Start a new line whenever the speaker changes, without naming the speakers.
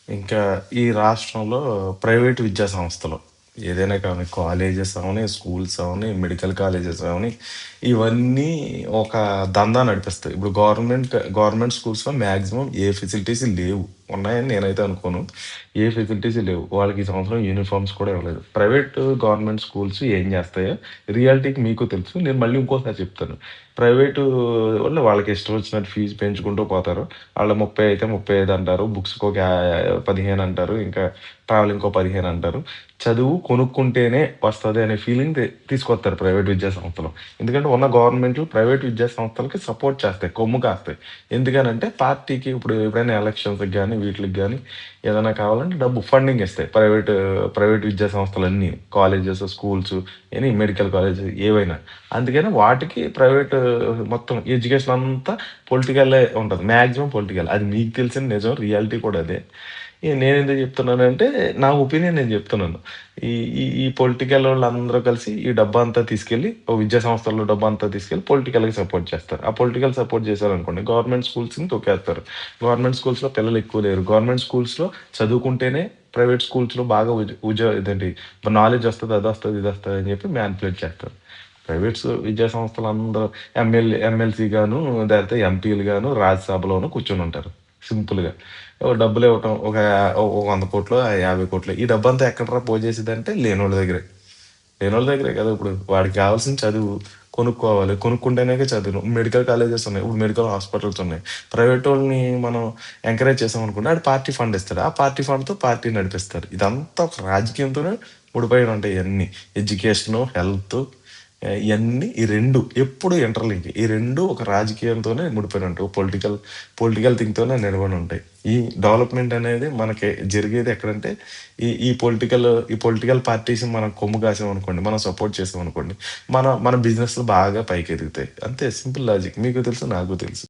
ఇంకా ఈ రాష్ట్రంలో ప్రైవేట్ విద్యా సంస్థలు ఏదైనా కానీ కాలేజెస్ అవని, స్కూల్స్ అవని, మెడికల్ కాలేజెస్ అవని, ఇవన్నీ ఒక దందా నడిపిస్తాయి. ఇప్పుడు గవర్నమెంట్ స్కూల్స్‌లో మాక్సిమం ఏ ఫెసిలిటీస్ లేవు. ఉన్నాయని నేనైతే అనుకోను. ఏ ఫెసిలిటీస్ లేవు. వాళ్ళకి ఈ సంవత్సరం యూనిఫార్మ్స్ కూడా ఇవ్వలేదు. గవర్నమెంట్ స్కూల్స్ ఏం చేస్తాయో రియాలిటీకి మీకు తెలుసు. నేను మళ్ళీ ఇంకోసారి చెప్తాను. ప్రైవేటు వాళ్ళు వాళ్ళకి ఇష్టం వచ్చినట్టు ఫీజు పెంచుకుంటూ పోతారు. ఆళ్ళు 30 అయితే 35 అంటారు. బుక్స్‌కొక 15 అంటారు. ఇంకా ట్రావెలింగ్‌కో 15 అంటారు. చదువు కొనుక్కుంటేనే వస్తది అనే ఫీలింగ్ తీసుకొస్తారు ప్రైవేట్ విద్యా సంస్థలు. ఎందుకంటే ఉన్న గవర్నమెంట్‌లు ప్రైవేట్ విద్యా సంస్థలకి సపోర్ట్ చేస్తాయి. కొమ్ము కాస్తాయి. ఎందుకనంటే పార్టీకి ఇప్పుడు ఎప్పుడైనా ఎలక్షన్స్‌కి గాని, వీటిలకి గాని ఏదైనా కావాలంటే డబ్బు ఫండింగ్ ఇస్తాయి. ప్రైవేట్ విద్యా సంస్థలన్నీ. కాలేజెస్, స్కూల్స్, మెడికల్ కాలేజెస్ ఏవైనా. అందుకని వాటికి మొత్తం ఎడ్యుకేషన్ అంతా పొలిటికలే ఉంటది. Maximum political. అది మీకు తెలిసిన నిజం. రియాలిటీ కూడా అదే. నేనెందుకు చెప్తున్నానంటే, నా ఒపీనియన్ నేను చెప్తున్నాను. ఈ ఈ ఈ పొలిటికలోళ్ళందరూ కలిసి ఈ డబ్బంతా తీసుకెళ్ళి, విద్యా సంస్థల్లో డబ్బంతా తీసుకెళ్ళి పొలిటికల్‌కి సపోర్ట్ చేస్తారు. ఆ పొలిటికల్ సపోర్ట్ చేశారనుకోండి, గవర్నమెంట్ స్కూల్స్‌ని తొక్కేస్తారు. గవర్నమెంట్ స్కూల్స్‌లో పిల్లలు ఎక్కువ లేరు. గవర్నమెంట్ స్కూల్స్‌లో చదువుకుంటేనే ప్రైవేట్ స్కూల్స్‌లో బాగా ఉజ ఉజ ఇదేంటి నాలెడ్జ్ వస్తది, అదొస్తది, ఇదొస్తది అని చెప్పి మ్యానిపులేట్ చేస్తారు. విద్యా సంస్థలందరూ ఎమ్మెల్సీ గాను, లేకపోతే ఎంపీలు గాను రాజ్యసభలోను కూర్చొనుంటారు. సింపుల్‌గా. డబ్బులివ్వటం ఒక 100,00,00,000 50,00,00,000 ఈ డబ్బంతా ఎక్కడ్రా పోజేసిద్దంటే లేనోళ్ళ దగ్గరే. లేనోళ్ళ దగ్గరే కదా! ఇప్పుడు వాడికి కావాల్సిన చదువు కొనుక్కోవాలి. కొనుక్కుంటేనే చదువు. మెడికల్ కాలేజెస్ ఉన్నాయి. ఇప్పుడు మెడికల్ హాస్పిటల్స్ ఉన్నాయి. ప్రైవేటోళ్ళని మనం ఎంకరేజ్ చేసామనుకోండి ఆడు పార్టీ ఫండ్ ఇస్తాడు. ఆ పార్టీ ఫండ్‌తో పార్టీ నడిపిస్తారు. ఇదంతా ఒక రాజకీయంతోనే ముడిపడి ఉంటాయి ఇయన్నీ. ఎడ్యుకేషను, హెల్త్ ఇయన్నీ ఈ 2 ఎప్పుడు ఇంటర్‌లింక్. ఈ 2 ఒక రాజకీయంతోనే ముడిపడి ఉంటాయి. పొలిటికల్ థింగ్‌తోనే నిలబడి ఉంటాయి. ఈ డెవలప్‌మెంట్ అనేది మనకి జరిగేది ఎక్కడంటే ఈ పొలిటికల్ పార్టీస్‌ని మనం కొమ్ము కాసామనుకోండి, మనం సపోర్ట్ చేసామనుకోండి, మన మన బిజినెస్‌లు బాగా పైకెదుగుతాయి. అంతే సింపుల్ లాజిక్. మీకు తెలుసు, నాకు తెలుసు.